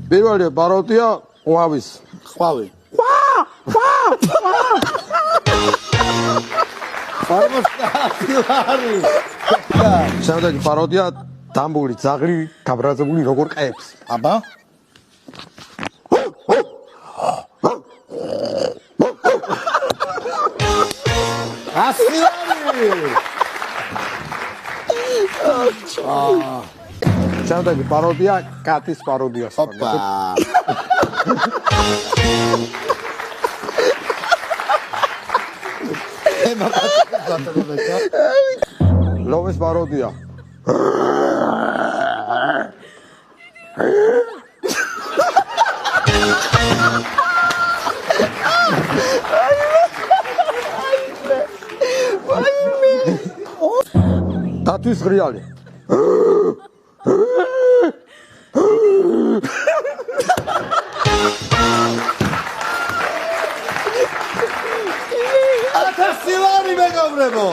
პირველი პაროდია ყვავის. ყვავი. შემდეგი პაროდია დამბული ძაღლი გაბრაზებული როგორ ყებს. აბა. ასილარი. შემდეგი პაროდია კატის პაროდია. ოპა. ლოვის პაროდია. დათვის ღრიალი. ათასილარი მეგობრებო.